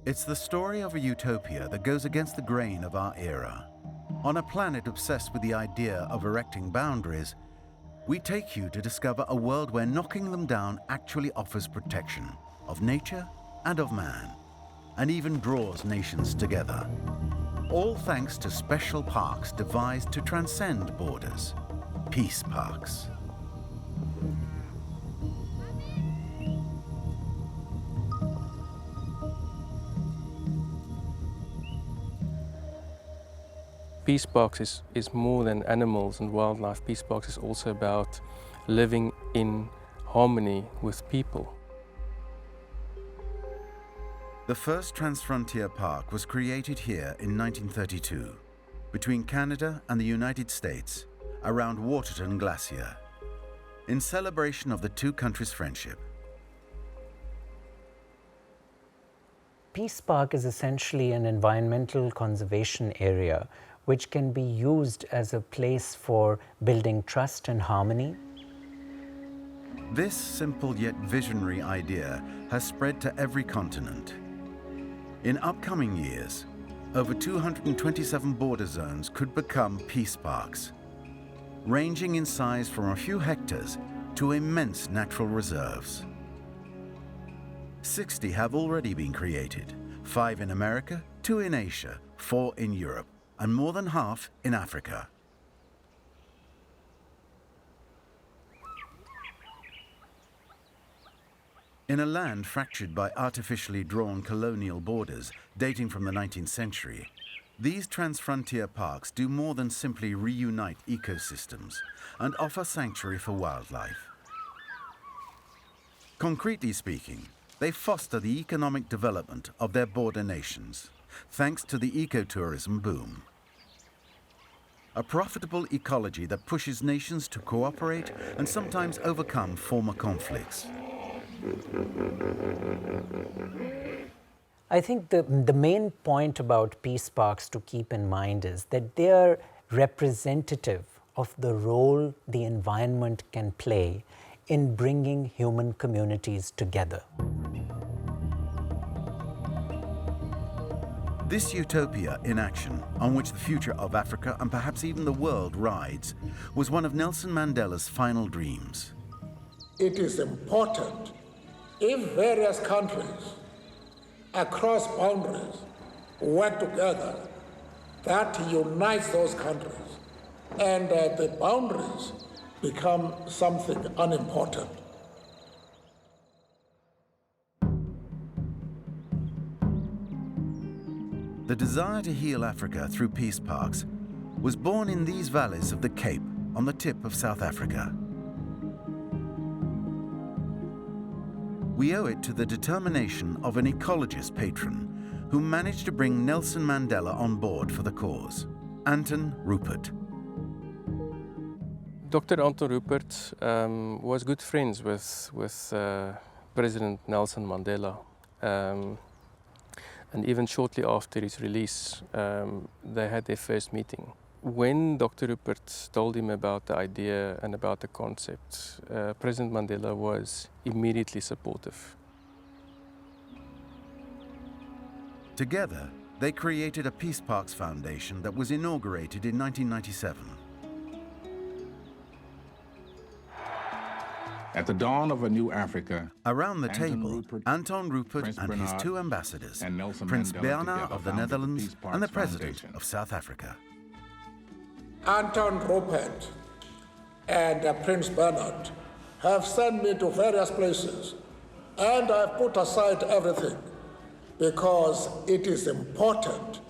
It's the story of a utopia that goes against the grain of our era. On a planet obsessed with the idea of erecting boundaries, we take you to discover a world where knocking them down actually offers protection of nature and of man, and even draws nations together. All thanks to special parks devised to transcend borders, peace parks. Peace parks is more than animals and wildlife. Peace parks is also about living in harmony with people. The first transfrontier park was created here in 1932, between Canada and the United States, around Waterton Glacier, in celebration of the two countries' friendship. Peace Park is essentially an environmental conservation area which can be used as a place for building trust and harmony. This simple yet visionary idea has spread to every continent. In upcoming years, over 227 border zones could become peace parks, ranging in size from a few hectares to immense natural reserves. 60 have already been created, 5 in America, 2 in Asia, 4 in Europe, and more than half in Africa. In a land fractured by artificially drawn colonial borders dating from the 19th century, these transfrontier parks do more than simply reunite ecosystems and offer sanctuary for wildlife. Concretely speaking, they foster the economic development of their border nations, thanks to the ecotourism boom. A profitable ecology that pushes nations to cooperate and sometimes overcome former conflicts. I think the main point about peace parks to keep in mind is that they are representative of the role the environment can play in bringing human communities together. This utopia in action, on which the future of Africa and perhaps even the world rides, was one of Nelson Mandela's final dreams. It is important if various countries across boundaries work together, that unites those countries, and the boundaries become something unimportant. The desire to heal Africa through peace parks was born in these valleys of the Cape on the tip of South Africa. We owe it to the determination of an ecologist patron who managed to bring Nelson Mandela on board for the cause, Anton Rupert. Dr. Anton Rupert was good friends with President Nelson Mandela. And even shortly after his release, they had their first meeting. When Dr. Rupert told him about the idea and about the concept, President Mandela was immediately supportive. Together, they created a Peace Parks Foundation that was inaugurated in 1997. At the dawn of a new Africa, around the table, Anton Rupert and his two ambassadors, Prince Bernhard of the Netherlands and the President of South Africa. Anton Rupert and Prince Bernhard have sent me to various places, and I've put aside everything because it is important.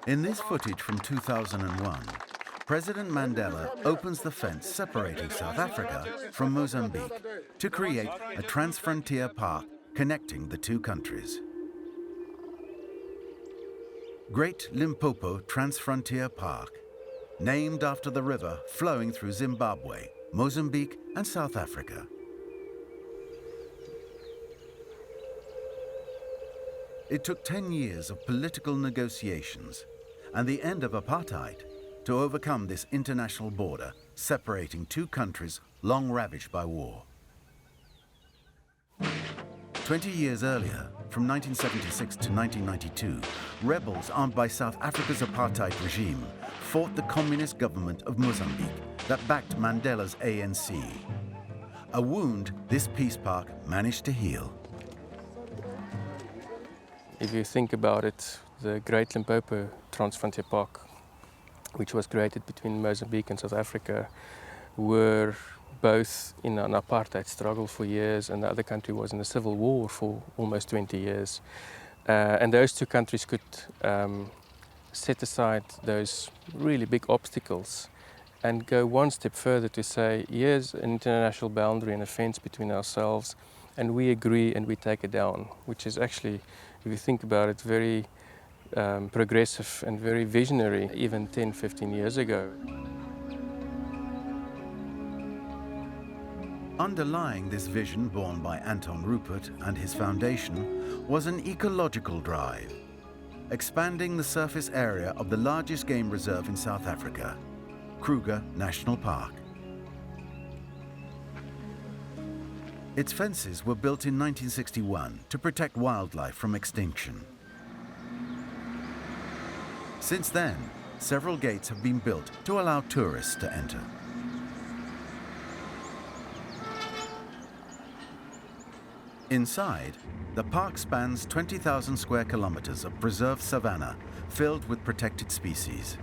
In this footage from 2001, President Mandela opens the fence separating South Africa from Mozambique to create a transfrontier park connecting the two countries. Great Limpopo Transfrontier Park, named after the river flowing through Zimbabwe, Mozambique, and South Africa. It took 10 years of political negotiations and the end of apartheid to overcome this international border separating two countries long ravaged by war. 20 years earlier, from 1976 to 1992, rebels armed by South Africa's apartheid regime fought the communist government of Mozambique that backed Mandela's ANC. A wound this peace park managed to heal. If you think about it, the Great Limpopo Transfrontier Park, which was created between Mozambique and South Africa, were both in an apartheid struggle for years, and the other country was in a civil war for almost 20 years. And those two countries could set aside those really big obstacles and go one step further to say, here's an international boundary and a fence between ourselves, and we agree and we take it down, which is actually, if you think about it, very progressive and very visionary even 10, 15 years ago. Underlying this vision born by Anton Rupert and his foundation was an ecological drive, expanding the surface area of the largest game reserve in South Africa, Kruger National Park. Its fences were built in 1961 to protect wildlife from extinction. Since then, several gates have been built to allow tourists to enter. Inside, the park spans 20,000 square kilometers of preserved savanna filled with protected species.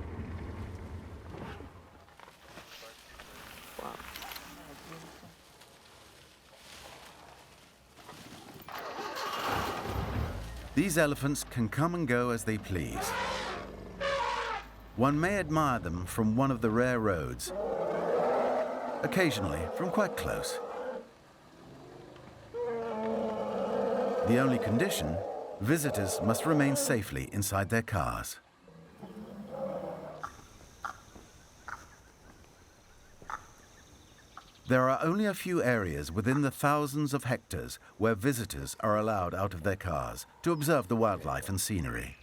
These elephants can come and go as they please. One may admire them from one of the rare roads, occasionally from quite close. The only condition, visitors must remain safely inside their cars. There are only a few areas within the thousands of hectares where visitors are allowed out of their cars to observe the wildlife and scenery.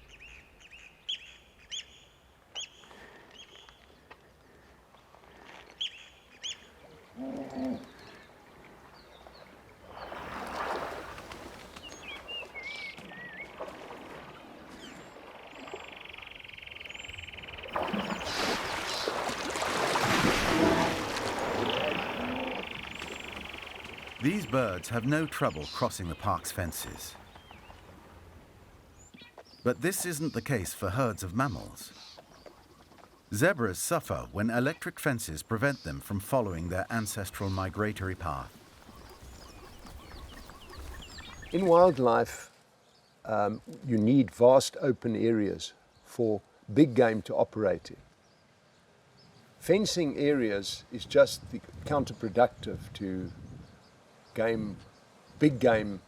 These birds have no trouble crossing the park's fences. But this isn't the case for herds of mammals. Zebras suffer when electric fences prevent them from following their ancestral migratory path. In wildlife, you need vast open areas for big game to operate in. Fencing areas is just counterproductive to big game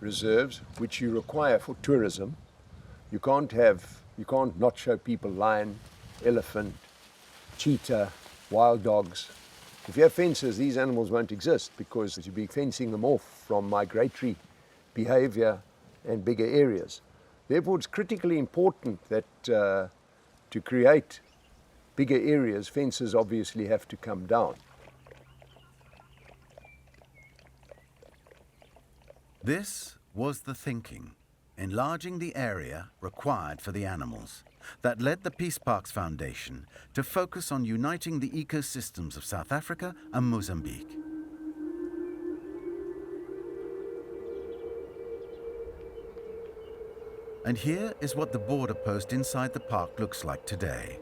reserves, which you require for tourism. You can't not show people lion, elephant, cheetah, wild dogs. If you have fences, these animals won't exist because you'll be fencing them off from migratory behavior and bigger areas. Therefore, it's critically important that to create bigger areas, fences obviously have to come down. This was the thinking, enlarging the area required for the animals, that led the Peace Parks Foundation to focus on uniting the ecosystems of South Africa and Mozambique. And here is what the border post inside the park looks like today.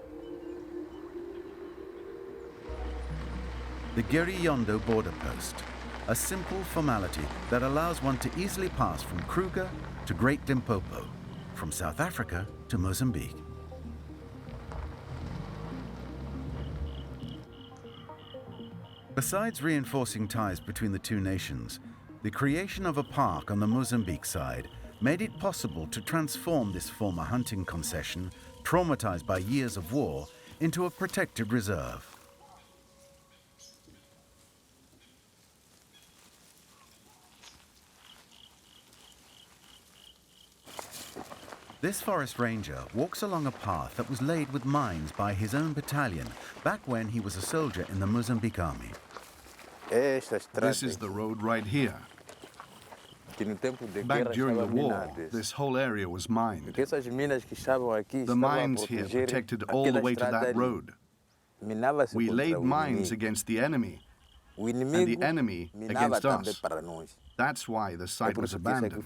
The Giriondo border post, a simple formality that allows one to easily pass from Kruger to Great Limpopo, from South Africa to Mozambique. Besides reinforcing ties between the two nations, the creation of a park on the Mozambique side made it possible to transform this former hunting concession, traumatized by years of war, into a protected reserve. This forest ranger walks along a path that was laid with mines by his own battalion back when he was a soldier in the Mozambique army. This is the road right here. Back during the war, this whole area was mined. The mines here protected all the way to that road. We laid mines against the enemy, and the enemy against us. That's why the site was abandoned.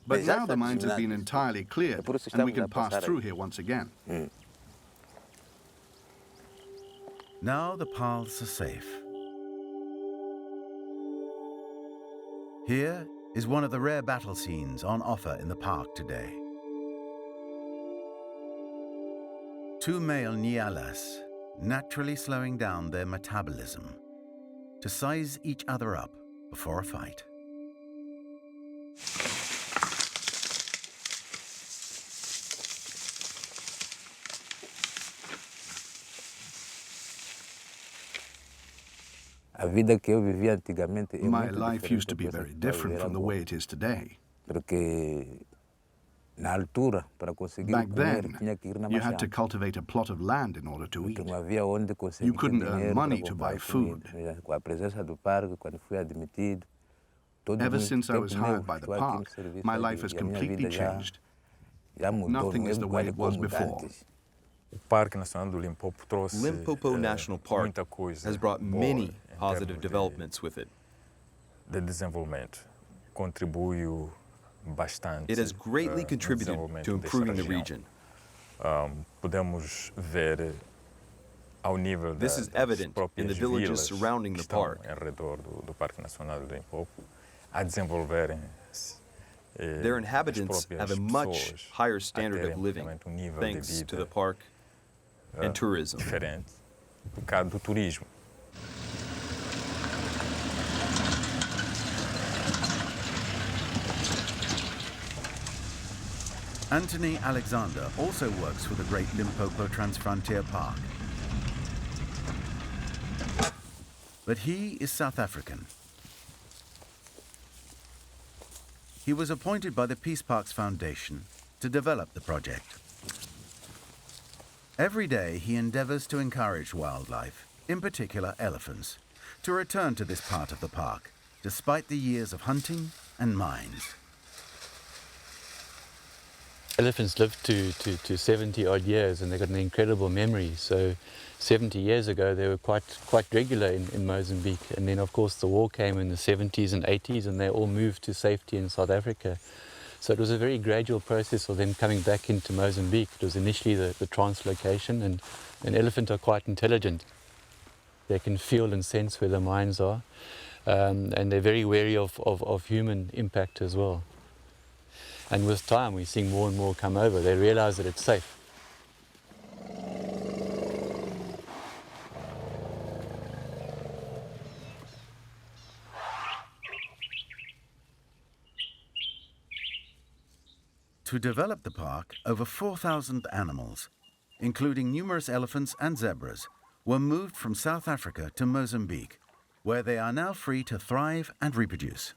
But now the mines have been entirely cleared, and we can pass through here once again. Now the paths are safe. Here is one of the rare battle scenes on offer in the park today. Two male nyalas naturally slowing down their metabolism to size each other up before a fight. My life used to be very different from the way it is today. Back then, you had to cultivate a plot of land in order to eat. You couldn't earn money to buy food. Ever since I was hired by the park, my life has completely changed. Nothing is the way it was before. Limpopo National Park has brought many positive developments with it. It has greatly contributed to improving the region. This is evident in the villages surrounding the park. Their inhabitants have a much higher standard of living thanks to the park and tourism. Anthony Alexander also works for the Great Limpopo Transfrontier Park. But he is South African. He was appointed by the Peace Parks Foundation to develop the project. Every day he endeavors to encourage wildlife, in particular elephants, to return to this part of the park, despite the years of hunting and mines. Elephants live to 70 odd years, and they've got an incredible memory. So 70 years ago they were quite regular in Mozambique, and then of course the war came in the 70s and 80s, and they all moved to safety in South Africa. So it was a very gradual process for them coming back into Mozambique. It was initially the translocation, and elephants are quite intelligent. They can feel and sense where the mines are, and they're very wary of human impact as well. And with time, we're seeing more and more come over. They realize that it's safe. To develop the park, over 4,000 animals, including numerous elephants and zebras, were moved from South Africa to Mozambique, where they are now free to thrive and reproduce.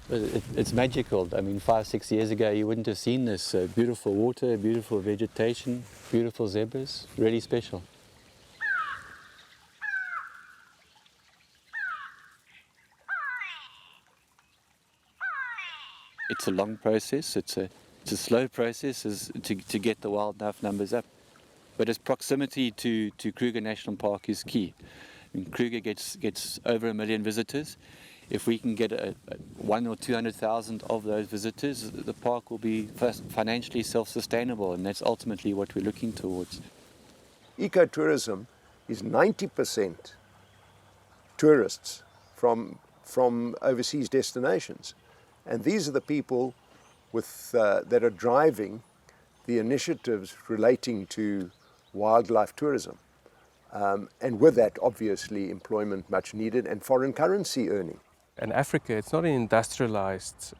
It's magical. I mean, 5-6 years ago, you wouldn't have seen this. Beautiful water, beautiful vegetation, beautiful zebras, really special. It's a long process. It's a slow process to get the wildlife numbers up. But its proximity to Kruger National Park is key. I mean, Kruger gets over 1 million visitors. If we can get 100,000 or 200,000 of those visitors, the park will be financially self-sustainable, and that's ultimately what we're looking towards. Ecotourism is 90% tourists from overseas destinations. And these are the people that are driving the initiatives relating to wildlife tourism. And with that, obviously, employment much needed and foreign currency earning. And Africa, it's not an industrialized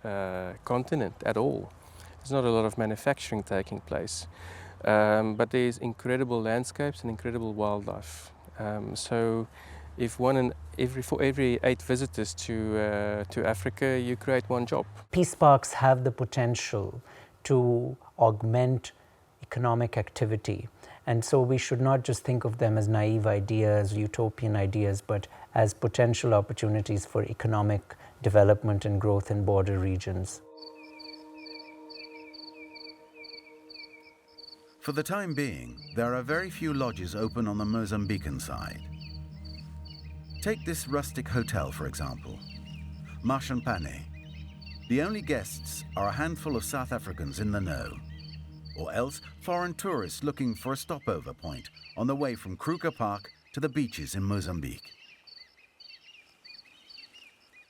continent at all. There's not a lot of manufacturing taking place. But there's incredible landscapes and incredible wildlife. So if for every 8 visitors to Africa, you create 1 job. Peace parks have the potential to augment economic activity. And so we should not just think of them as naive ideas, utopian ideas, but as potential opportunities for economic development and growth in border regions. For the time being, there are very few lodges open on the Mozambican side. Take this rustic hotel, for example, Mashampane. The only guests are a handful of South Africans in the know, or else foreign tourists looking for a stopover point on the way from Kruger Park to the beaches in Mozambique.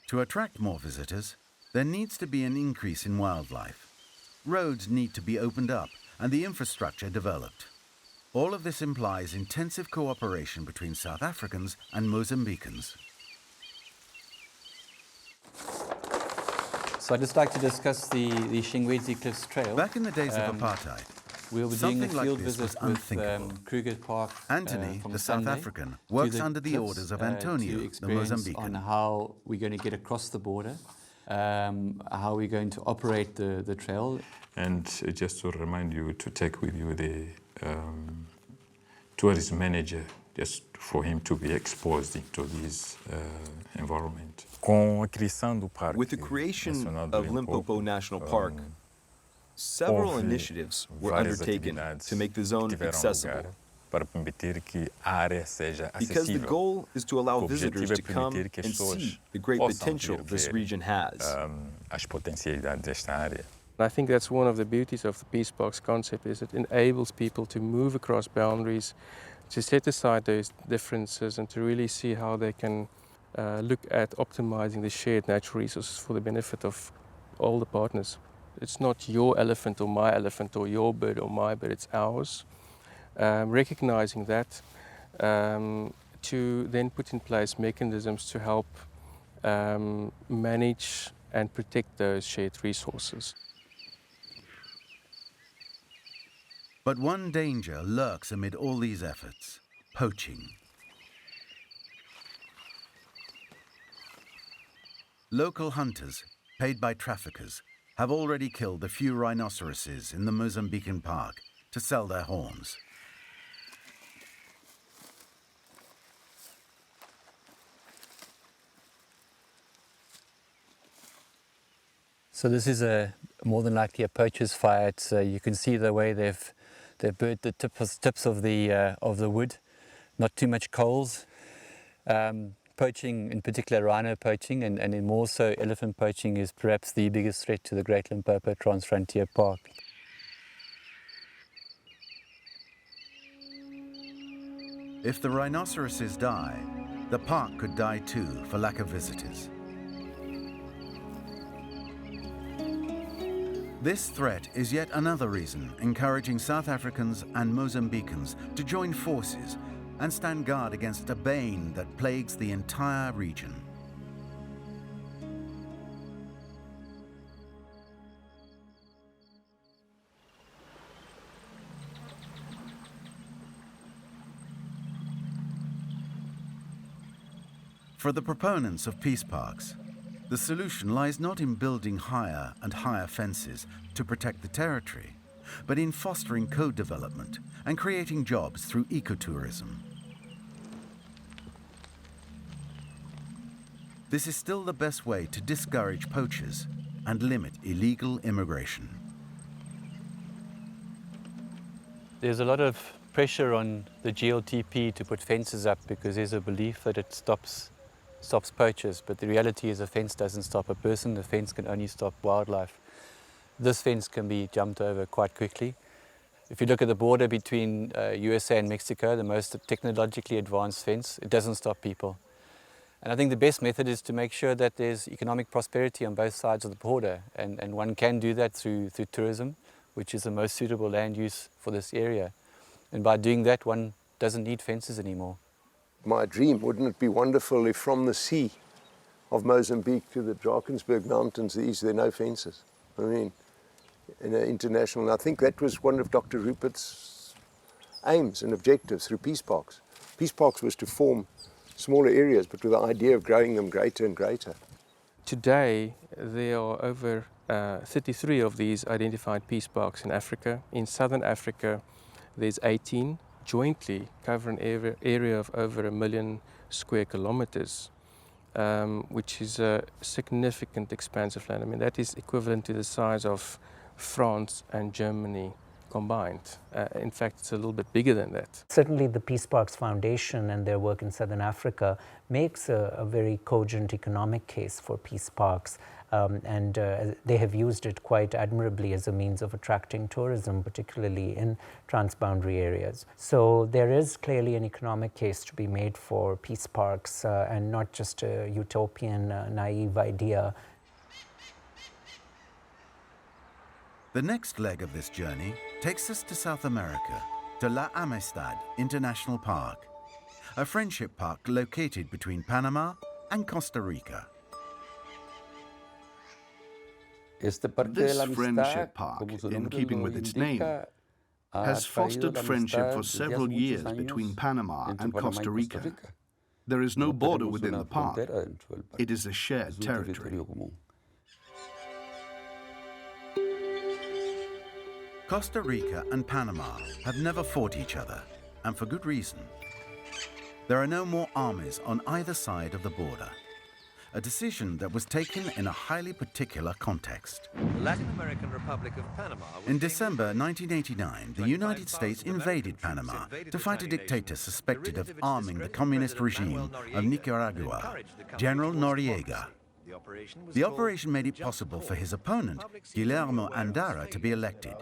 To attract more visitors, there needs to be an increase in wildlife. Roads need to be opened up and the infrastructure developed. All of this implies intensive cooperation between South Africans and Mozambicans. So I'd just like to discuss the Shingwedzi Cliffs Trail. Back in the days of apartheid, we'll be doing a something field like this visit was with unthinkable. Kruger Park. Anthony, from the South Sunday African, works under the cliffs, orders of Antonio, to the experience Mozambican. on how we're going to get across the border, how we're going to operate the trail. And just to remind you to take with you the tourism manager, just for him to be exposed into this environment. With the creation of Limpopo National Park, several initiatives were undertaken to make the zone accessible. Because the goal is to allow visitors to come and see the great potential this region has. I think that's one of the beauties of the Peace Parks concept, is it enables people to move across boundaries, to set aside those differences and to really see how they can look at optimizing the shared natural resources for the benefit of all the partners. It's not your elephant or my elephant or your bird or my bird, it's ours. Recognizing that, to then put in place mechanisms to help manage and protect those shared resources. But one danger lurks amid all these efforts: poaching. Local hunters, paid by traffickers, have already killed a few rhinoceroses in the Mozambican park to sell their horns. So this is more than likely a poacher's fire. You can see the way they've burnt the tips of the wood. Not too much coals. Poaching, in particular rhino poaching, and in more so elephant poaching, is perhaps the biggest threat to the Great Limpopo Transfrontier Park. If the rhinoceroses die, the park could die too for lack of visitors. This threat is yet another reason encouraging South Africans and Mozambicans to join forces and stand guard against a bane that plagues the entire region. For the proponents of peace parks, the solution lies not in building higher and higher fences to protect the territory, but in fostering co-development and creating jobs through ecotourism. This is still the best way to discourage poachers and limit illegal immigration. There's a lot of pressure on the GLTP to put fences up because there's a belief that it stops poachers, but the reality is a fence doesn't stop a person, a fence can only stop wildlife. This fence can be jumped over quite quickly. If you look at the border between USA and Mexico, the most technologically advanced fence, it doesn't stop people. And I think the best method is to make sure that there's economic prosperity on both sides of the border, and one can do that through tourism, which is the most suitable land use for this area. And by doing that, one doesn't need fences anymore. My dream, wouldn't it be wonderful if from the sea of Mozambique to the Drakensberg Mountains, there are no fences? I mean, in an international, and I think that was one of Dr. Rupert's aims and objectives through peace parks. Peace parks was to form smaller areas, but with the idea of growing them greater and greater. Today, there are over 33 of these identified peace parks in Africa. In southern Africa, there's 18, jointly cover an area of over 1 million square kilometers, which is a significant expanse of land. I mean, that is equivalent to the size of France and Germany combined. In fact, it's a little bit bigger than that. Certainly the Peace Parks Foundation and their work in Southern Africa makes a very cogent economic case for peace parks. And they have used it quite admirably as a means of attracting tourism, particularly in transboundary areas. So there is clearly an economic case to be made for peace parks and not just a utopian, naive idea. The next leg of this journey takes us to South America, to La Amistad International Park, a friendship park located between Panama and Costa Rica. This friendship park, in keeping with its name, has fostered friendship for several years between Panama and Costa Rica. There is no border within the park. It is a shared territory. Costa Rica and Panama have never fought each other, and for good reason. There are no more armies on either side of the border. A decision that was taken in a highly particular context. The Latin American Republic of Panama. In December 1989, the United States invaded Panama to fight a dictator suspected of arming the communist regime of Nicaragua, General Noriega. The operation made it possible for his opponent, Guillermo Andara, to be elected.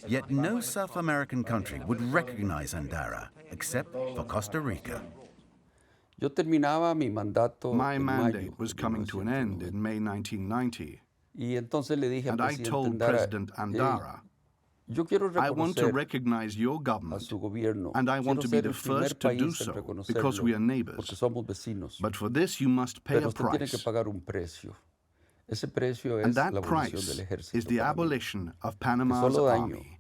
Yet no South American country would recognize Andara, except for Costa Rica. My mandate was coming to an end in May 1990, and I told President Andara, I want to recognize your government, and I want to be the first to do so because we are neighbors. But for this, you must pay a price. And that price is the abolition of Panama's army,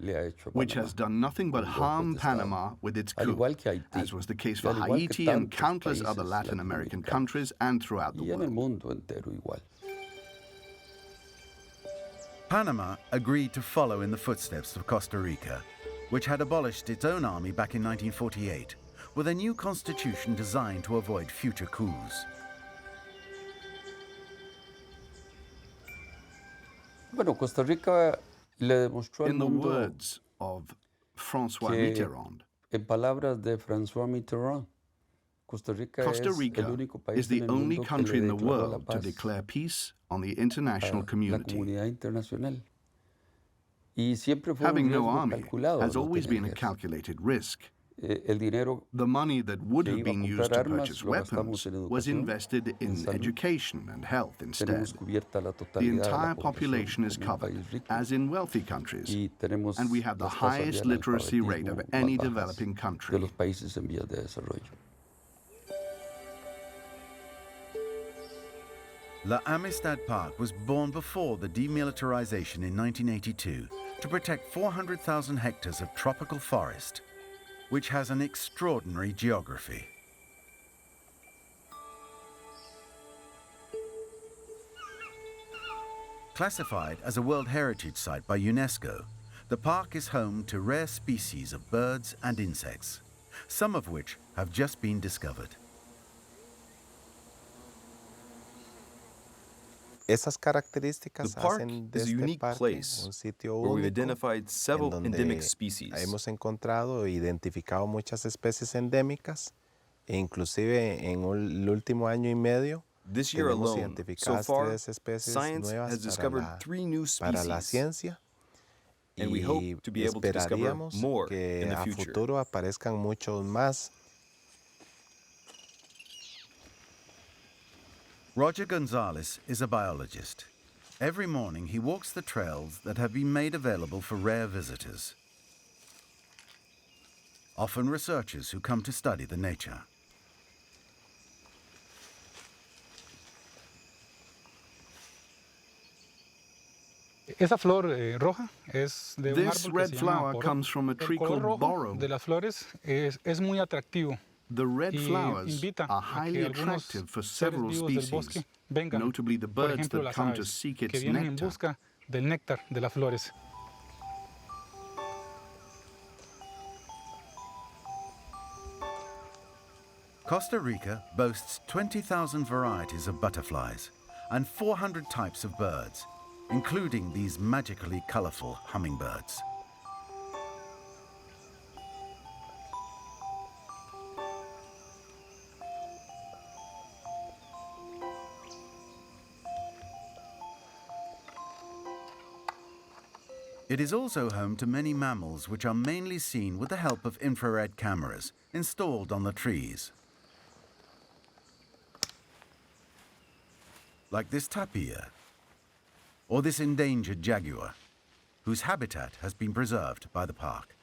which has done nothing but harm Panama with its coup, as was the case for Haiti and countless other Latin American countries and throughout the world. Panama agreed to follow in the footsteps of Costa Rica, which had abolished its own army back in 1948, with a new constitution designed to avoid future coups. In the words of François Mitterrand, Costa Rica is the only country in the world to declare peace on the international community. Having no army has always been a calculated risk. The money that would have been used to purchase weapons was invested in education and health instead. The entire population is covered, as in wealthy countries, and we have the highest literacy rate of any developing country. La Amistad Park was born before the demilitarization in 1982 to protect 400,000 hectares of tropical forest, which has an extraordinary geography. Classified as a World Heritage Site by UNESCO, the park is home to rare species of birds and insects, some of which have just been discovered. The park is a unique place where we've identified several endemic species. Hemos encontrado e identificado muchas especies endémicas, e inclusive en el último año y medio This year alone, so far, science has discovered 3 new para la species, ciencia, and we hope to be able to discover more in the a future. futuro aparezcan muchos más. Roger Gonzalez is a biologist. Every morning he walks the trails that have been made available for rare visitors, often researchers who come to study the nature. Esa flor roja es de un This árbol red que se llama flower boró. comes from a tree El color called rojo borrow. de las flores es muy atractivo. The red Y flowers invita are a highly que algunos attractive for seres several vivos del species, bosque vengan, notably the por birds ejemplo that las come to aves, seek que its vienen en nectar. busca del néctar de las flores. Costa Rica boasts 20,000 varieties of butterflies and 400 types of birds, including these magically colorful hummingbirds. It is also home to many mammals which are mainly seen with the help of infrared cameras installed on the trees. Like this tapir, or this endangered jaguar, whose habitat has been preserved by the park.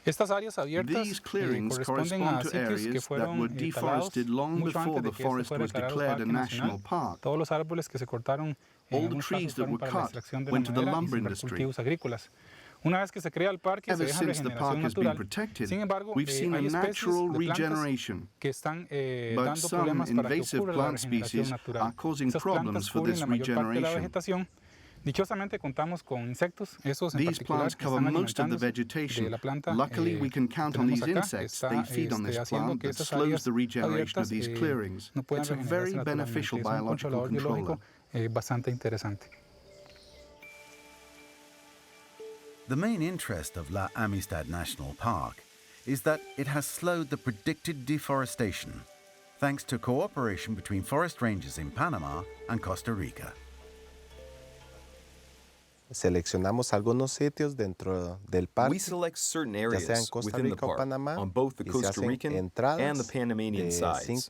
These clearings correspond to areas that were deforested long before the forest was declared a national park. All the trees that were cut went to the lumber industry. Ever since the park has been protected, we've seen a natural regeneration. But some invasive plant species are causing problems for this regeneration. These plants cover most of the vegetation. Luckily, we can count on these insects. They feed on this plant that slows the regeneration of these clearings. It's a very beneficial biological controller. The main interest of La Amistad National Park is that it has slowed the predicted deforestation thanks to cooperation between forest rangers in Panama and Costa Rica. Seleccionamos algunos sitios dentro del parque. We select certain areas within the park on both the Costa Rican and the Panamanian sides.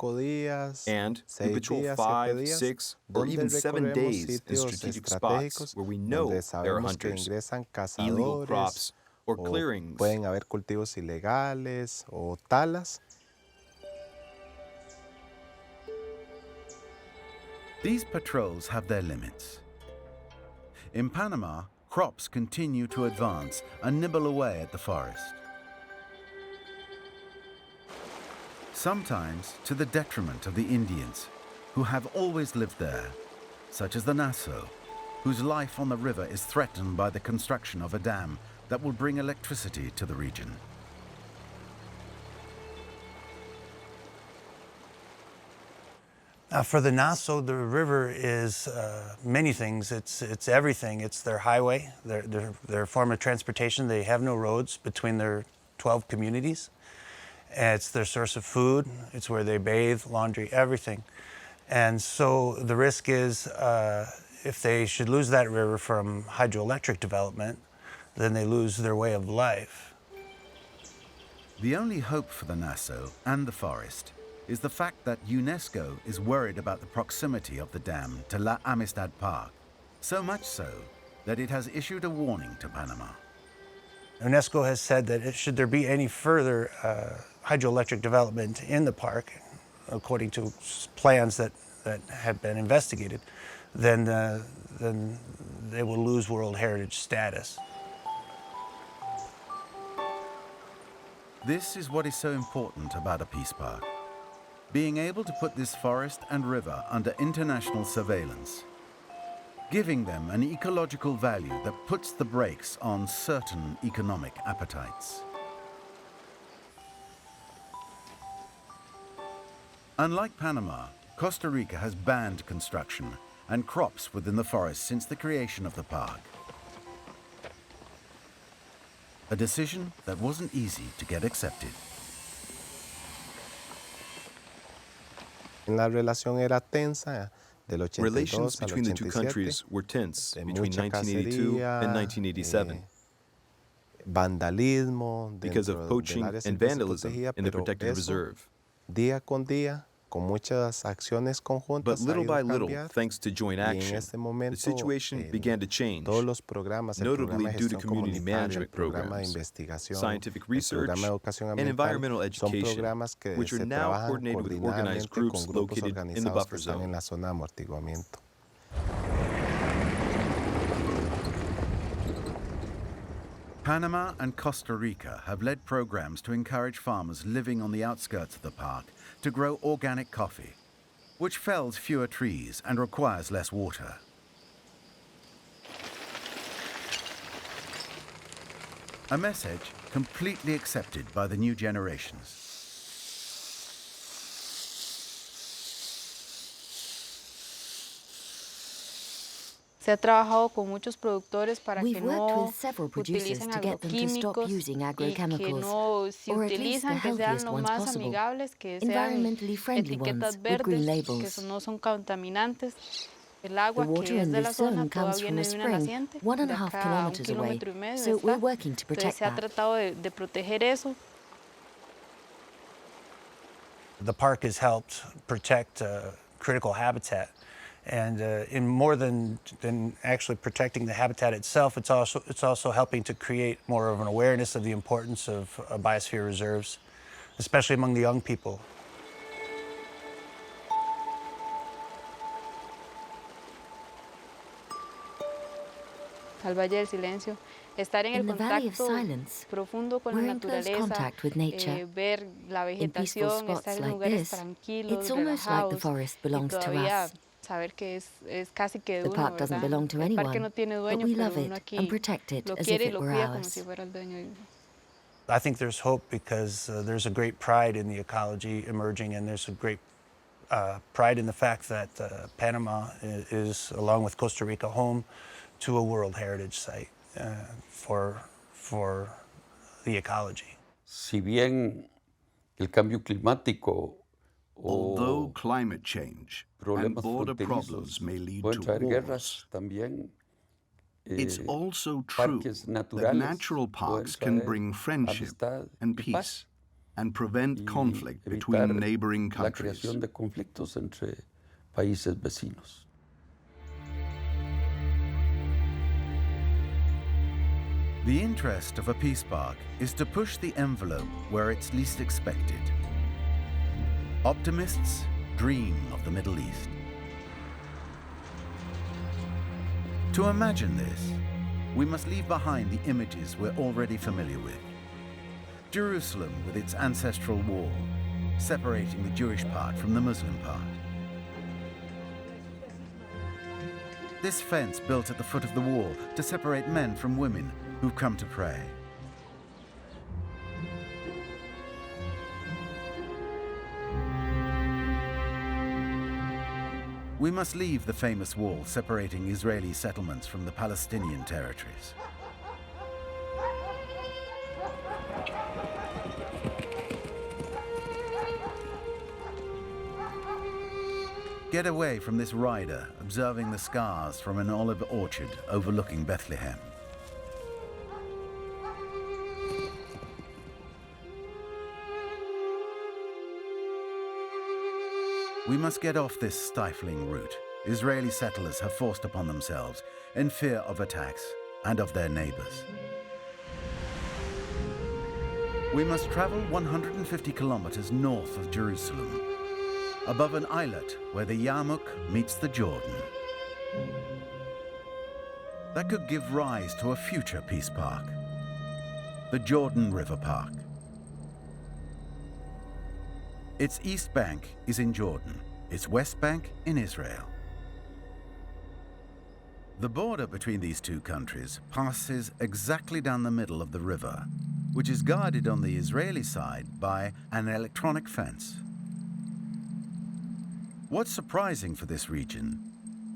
And we patrol 5, 6, or even 7 days in strategic spots where we know there are hunters, illegal crops, or clearings. Pueden haber cultivos ilegales o talas. These patrols have their limits. In Panama, crops continue to advance and nibble away at the forest. Sometimes to the detriment of the Indians, who have always lived there, such as the Nassau, whose life on the river is threatened by the construction of a dam that will bring electricity to the region. For the Nassau, the river is many things. It's everything. It's their highway, their form of transportation. They have no roads between their 12 communities. It's their source of food. It's where they bathe, laundry, everything. And so the risk is if they should lose that river from hydroelectric development, then they lose their way of life. The only hope for the Nassau and the forest is the fact that UNESCO is worried about the proximity of the dam to La Amistad Park, so much so that it has issued a warning to Panama. UNESCO has said that should there be any further hydroelectric development in the park, according to plans that have been investigated, then they will lose World Heritage status. This is what is so important about a peace park. Being able to put this forest and river under international surveillance, giving them an ecological value that puts the brakes on certain economic appetites. Unlike Panama, Costa Rica has banned construction and crops within the forest since the creation of the park. A decision that wasn't easy to get accepted. Relations between the two countries were tense between 1982 and 1987 because of poaching and vandalism in the protected reserve. But little by little, thanks to joint action, the situation began to change, notably due to community management programs, scientific research, and environmental education, which are now coordinated with organized groups located in the buffer zone. Panama and Costa Rica have led programs to encourage farmers living on the outskirts of the park to grow organic coffee, which fells fewer trees and requires less water. A message completely accepted by the new generations. Se ha trabajado con muchos productores para We've que worked no with several producers utilicen to get them to stop agroquímicos using y que agrochemicals, no, si or at least the utilizan, que sean healthiest lo ones más possible, amigables, que sean environmentally friendly etiquetas ones with green verdes, que labels. no son contaminantes. El The agua water que es in de la this zona zone toda comes from viene a de una spring naciente, 1.5 de acá a 1,5 kilometers away, kilómetros, so we're está. working to Entonces protect se ha that. tratado de proteger eso. The park has helped protect critical habitat. And in more than actually protecting the habitat itself, it's also helping to create more of an awareness of the importance of biosphere reserves, especially among the young people. Al Valle del Silencio, estar en el contacto profundo con la naturaleza, ver la vegetación, estar en lugares tranquilos, relajados, y todavía saber que es casi que de uno, ¿verdad? El parque no tiene dueño, pero uno aquí lo quiere y lo cuida como si fuera el dueño. I think there's hope because there's a great pride in the ecology emerging, and there's a great pride in the fact that Panama is, along with Costa Rica, home to a World Heritage Site for the ecology. Si bien el cambio climático Although climate change and border problems may lead to wars, it's also true that natural parks can bring friendship and peace and prevent conflict between neighboring countries. de conflictos entre países vecinos. The interest of a peace park is to push the envelope where it's least expected. Optimists dream of the Middle East. To imagine this, we must leave behind the images we're already familiar with. Jerusalem with its ancestral wall, separating the Jewish part from the Muslim part. This fence built at the foot of the wall to separate men from women who've come to pray. We must leave the famous wall separating Israeli settlements from the Palestinian territories. Get away from this rider observing the scars from an olive orchard overlooking Bethlehem. We must get off this stifling route Israeli settlers have forced upon themselves in fear of attacks and of their neighbors. We must travel 150 kilometers north of Jerusalem, above an islet where the Yarmouk meets the Jordan. That could give rise to a future peace park, the Jordan River Park. Its east bank is in Jordan, its west bank in Israel. The border between these two countries passes exactly down the middle of the river, which is guarded on the Israeli side by an electronic fence. What's surprising for this region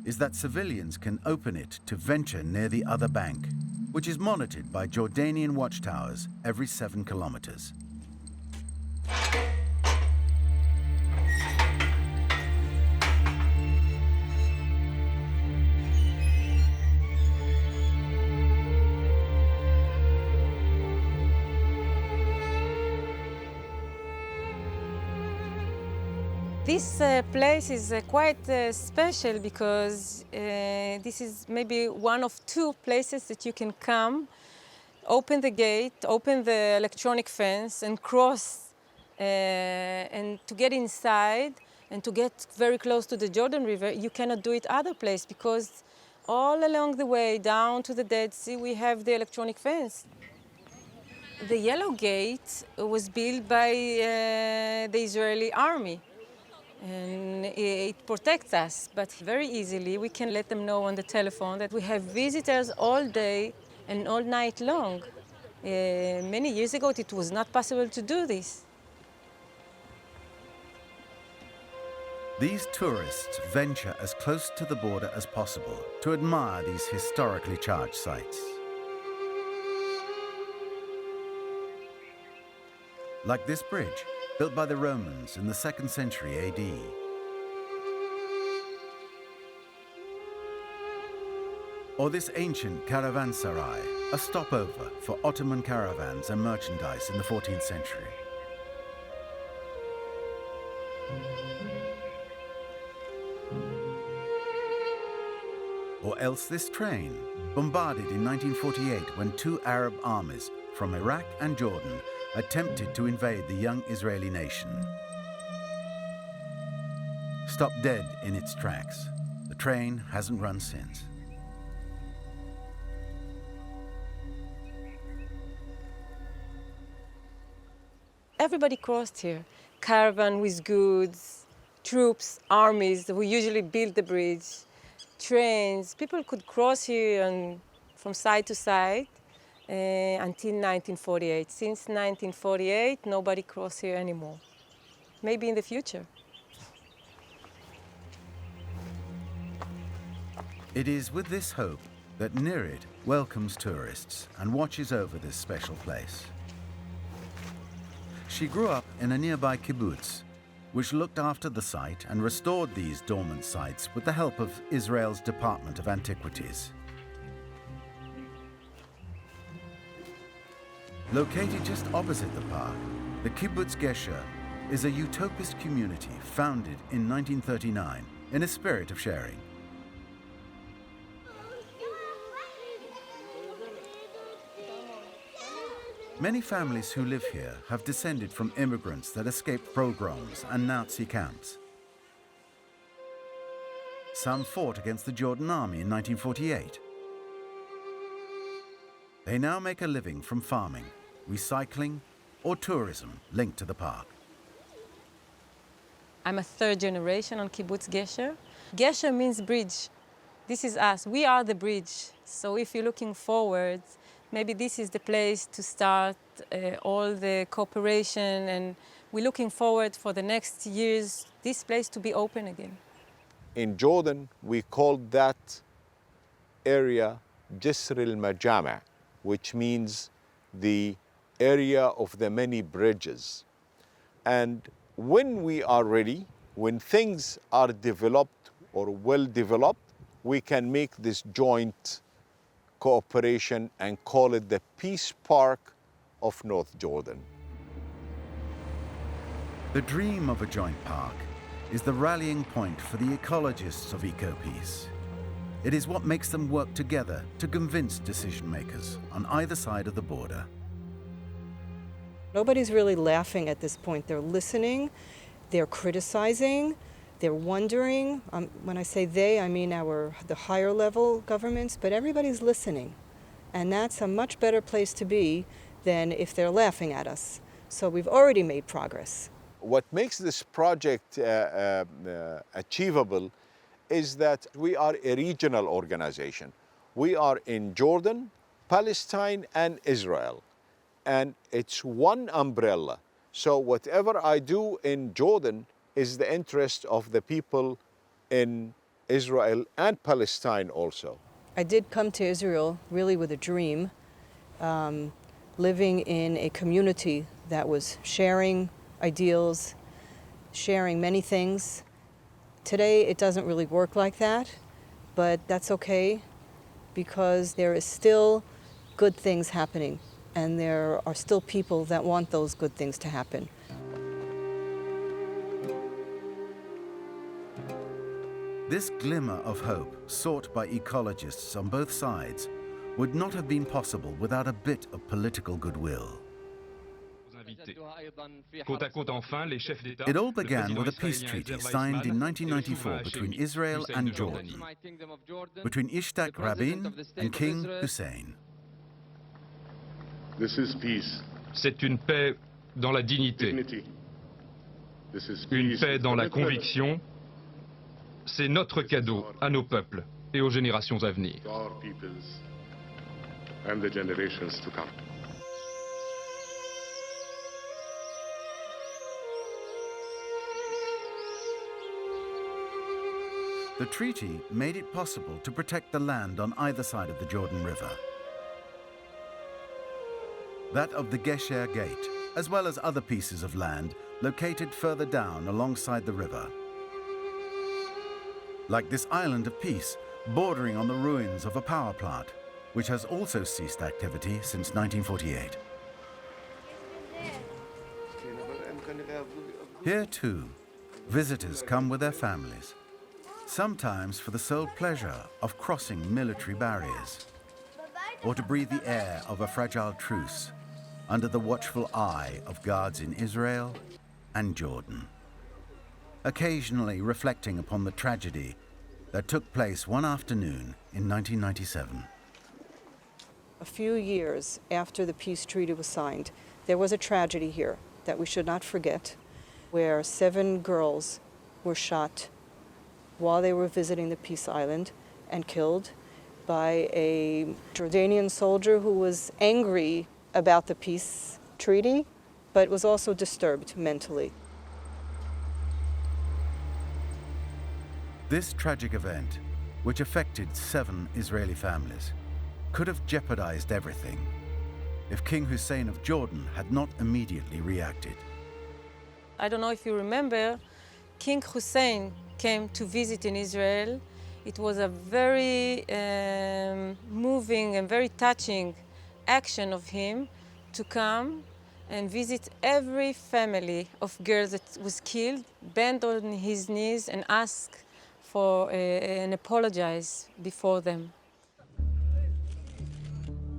is that civilians can open it to venture near the other bank, which is monitored by Jordanian watchtowers every 7 kilometers. This place is quite special because this is maybe one of 2 places that you can come, open the gate, open the electronic fence and cross and to get inside and to get very close to the Jordan River. You cannot do it other place because all along the way down to the Dead Sea we have the electronic fence. The Yellow Gate was built by the Israeli army. And it protects us, but very easily we can let them know on the telephone that we have visitors all day and all night long. Many years ago, it was not possible to do this. These tourists venture as close to the border as possible to admire these historically charged sites. Like this bridge, built by the Romans in the 2nd century AD. Or this ancient caravanserai, a stopover for Ottoman caravans and merchandise in the 14th century. Or else this train, bombarded in 1948 when 2 Arab armies from Iraq and Jordan attempted to invade the young Israeli nation. Stopped dead in its tracks. The train hasn't run since. Everybody crossed here. Caravan with goods, troops, armies who usually build the bridge, trains. People could cross here and from side to side until 1948. Since 1948, nobody crossed here anymore. Maybe in the future. It is with this hope that Nirid welcomes tourists and watches over this special place. She grew up in a nearby kibbutz, which looked after the site and restored these dormant sites with the help of Israel's Department of Antiquities. Located just opposite the park, the kibbutz Gesher is a utopist community founded in 1939 in a spirit of sharing. Many families who live here have descended from immigrants that escaped pogroms and Nazi camps. Some fought against the Jordan Army in 1948. They now make a living from farming, recycling, or tourism linked to the park. I'm a 3rd generation on kibbutz Gesher. Gesher means bridge. This is us. We are the bridge. So if you're looking forward, maybe this is the place to start all the cooperation, and we're looking forward for the next years this place to be open again. In Jordan, we called that area Jisr al-Majama, which means the area of the many bridges. And when we are ready, when things are developed or well developed, we can make this joint cooperation and call it the Peace Park of North Jordan. The dream of a joint park is the rallying point for the ecologists of eco-peace. It is what makes them work together to convince decision makers on either side of the border. Nobody's really laughing at this point. They're listening, they're criticizing, they're wondering. When I say they, I mean the higher level governments, but everybody's listening. And that's a much better place to be than if they're laughing at us. So we've already made progress. What makes this project achievable is that we are a regional organization. We are in Jordan, Palestine, and Israel. And it's one umbrella. So whatever I do in Jordan is the interest of the people in Israel and Palestine also. I did come to Israel really with a dream, living in a community that was sharing ideals, sharing many things. Today it doesn't really work like that, but that's okay because there is still good things happening and there are still people that want those good things to happen. This glimmer of hope sought by ecologists on both sides would not have been possible without a bit of political goodwill. It all began with a peace treaty signed in 1994 between Israel and Jordan, between Yitzhak Rabin and King Hussein. This is peace. C'est une paix dans la dignité, une paix dans la conviction. C'est notre cadeau à nos peuples et aux générations à venir. The treaty made it possible to protect the land on either side of the Jordan River. That of the Gesher Gate, as well as other pieces of land located further down alongside the river. Like this island of peace, bordering on the ruins of a power plant, which has also ceased activity since 1948. Here too, visitors come with their families, sometimes for the sole pleasure of crossing military barriers, or to breathe the air of a fragile truce under the watchful eye of guards in Israel and Jordan, occasionally reflecting upon the tragedy that took place one afternoon in 1997. A few years after the peace treaty was signed, there was a tragedy here that we should not forget, where 7 girls were shot while they were visiting the peace island and killed by a Jordanian soldier who was angry about the peace treaty, but was also disturbed mentally. This tragic event, which affected 7 Israeli families, could have jeopardized everything if King Hussein of Jordan had not immediately reacted. I don't know if you remember, King Hussein came to visit in Israel. It was a very moving and very touching action of him to come and visit every family of girls that was killed, bend on his knees and ask for and apologize before them.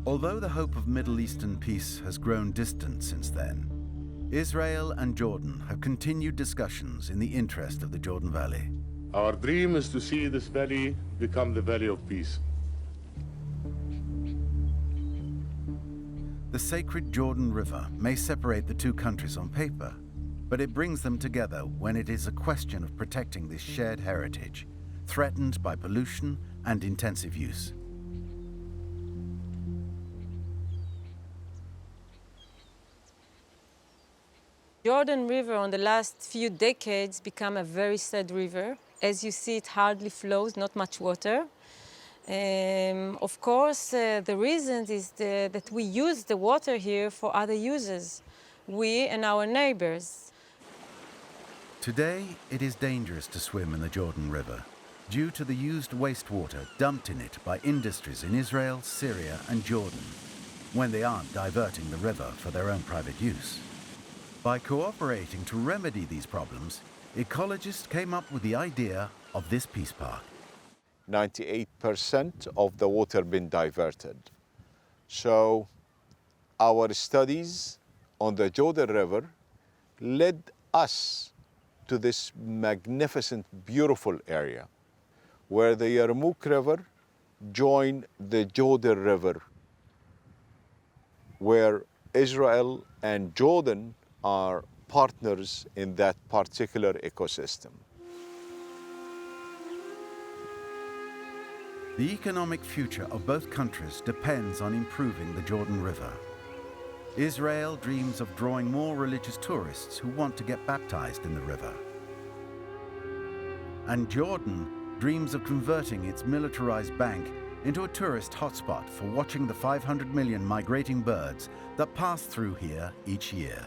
Although the hope of Middle Eastern peace has grown distant since then, Israel and Jordan have continued discussions in the interest of the Jordan Valley. Our dream is to see this valley become the Valley of Peace. The sacred Jordan River may separate the two countries on paper, but it brings them together when it is a question of protecting this shared heritage, threatened by pollution and intensive use. Jordan River in the last few decades become a very sad river. As you see, it hardly flows, not much water. Of course, the reason is that we use the water here for other uses, we and our neighbors. Today, it is dangerous to swim in the Jordan River due to the used wastewater dumped in it by industries in Israel, Syria, and Jordan when they aren't diverting the river for their own private use. By cooperating to remedy these problems, ecologists came up with the idea of this peace park. 98% of the water been diverted. So our studies on the Jordan River led us to this magnificent, beautiful area where the Yarmouk River joined the Jordan River, where Israel and Jordan are partners in that particular ecosystem. The economic future of both countries depends on improving the Jordan River. Israel dreams of drawing more religious tourists who want to get baptized in the river. And Jordan dreams of converting its militarized bank into a tourist hotspot for watching the 500 million migrating birds that pass through here each year.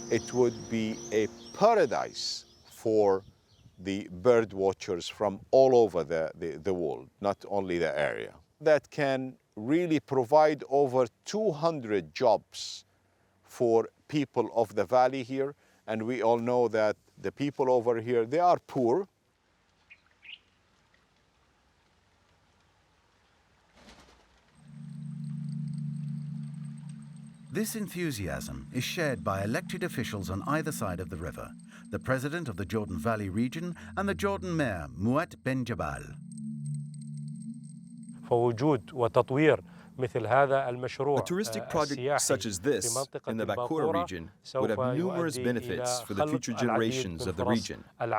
It would be a paradise for the bird watchers from all over the world, not only the area. That can really provide over 200 jobs for people of the valley here. And we all know that the people over here, they are poor. This enthusiasm is shared by elected officials on either side of the river, the president of the Jordan Valley region and the Jordan mayor, Muat Ben Jabal. A touristic project such as this in the Bakura region would have numerous benefits for the future generations of the region, and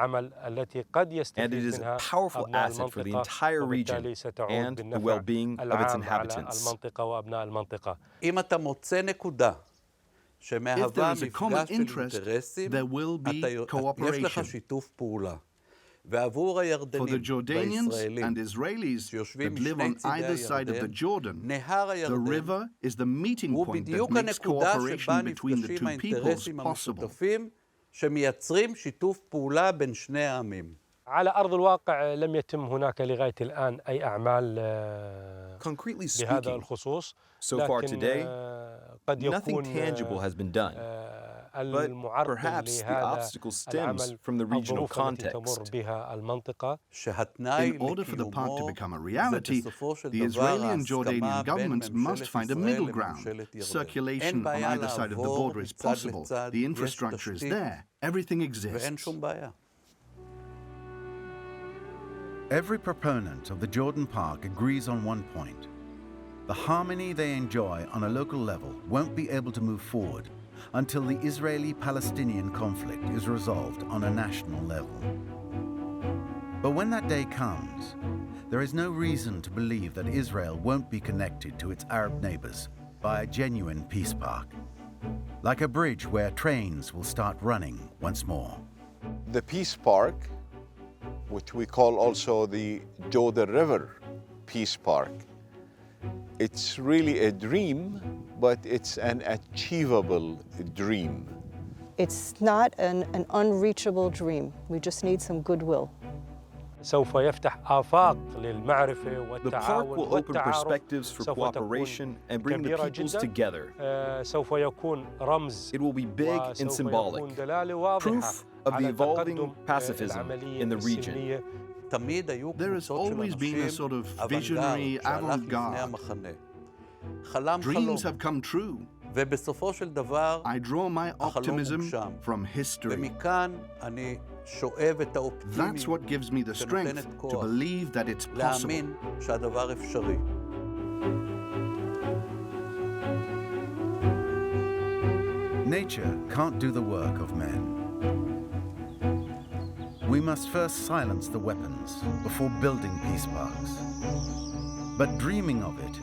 it is a powerful asset for the entire region and the well-being of its inhabitants. If there is a common interest, there will be cooperation. For the Jordanians and Israelis that live on either side of the Jordan, the river is the meeting point that makes cooperation between the two peoples possible. على أرض الواقع لم يتم هناك لغاية الآن أي أعمال بهذا الخصوص. So far today, nothing tangible has been done. But perhaps the obstacle stems from the regional context. In order for the park to become a reality, the Israeli and Jordanian governments must find a middle ground. Circulation on either side of the border is possible. The infrastructure is there. Everything exists. Every proponent of the Jordan Park agrees on one point. The harmony they enjoy on a local level won't be able to move forward until the Israeli-Palestinian conflict is resolved on a national level. But when that day comes, there is no reason to believe that Israel won't be connected to its Arab neighbors by a genuine peace park, like a bridge where trains will start running once more. The Peace Park, which we call also the Jordan River Peace Park, it's really a dream, but it's an achievable dream. It's not an unreachable dream. We just need some goodwill. سوف يفتح آفاق للمعرفة The والتعاون park will open والتعارف. perspectives for cooperation and bring the peoples together. سوف يكون رمز. It will be big and symbolic, proof of the evolving pacifism in the region. There has always been a sort of visionary avant-garde. Dreams have come true. I draw my optimism from history. That's what gives me the strength to believe that it's possible. Nature can't do the work of men. We must first silence the weapons before building peace parks. But dreaming of it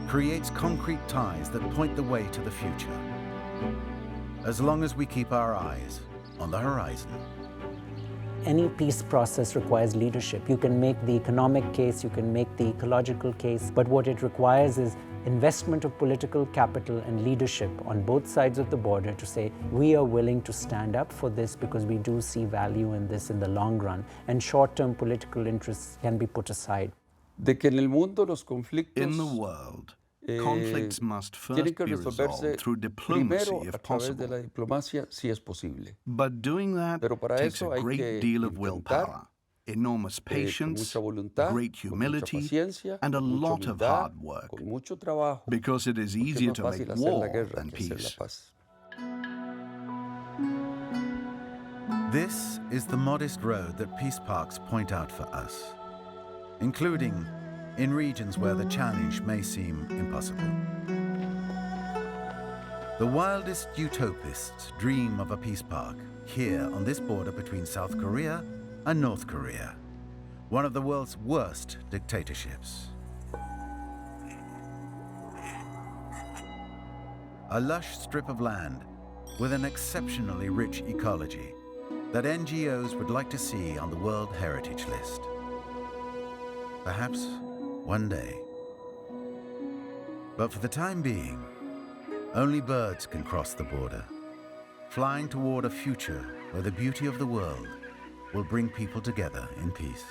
creates concrete ties that point the way to the future, as long as we keep our eyes on the horizon. Any peace process requires leadership. You can make the economic case, you can make the ecological case, but what it requires is investment of political capital and leadership on both sides of the border to say, we are willing to stand up for this because we do see value in this in the long run, and short-term political interests can be put aside. In the world, conflicts must first be resolved through diplomacy if possible. But doing that takes a great deal of willpower, enormous patience, great humility, and a lot of hard work, because it is easier to make war than peace. This is the modest road that peace parks point out for us, including in regions where the challenge may seem impossible. The wildest utopists dream of a peace park here on this border between South Korea and North Korea, one of the world's worst dictatorships. A lush strip of land with an exceptionally rich ecology that NGOs would like to see on the World Heritage List. Perhaps one day. But for the time being, only birds can cross the border, flying toward a future where the beauty of the world will bring people together in peace.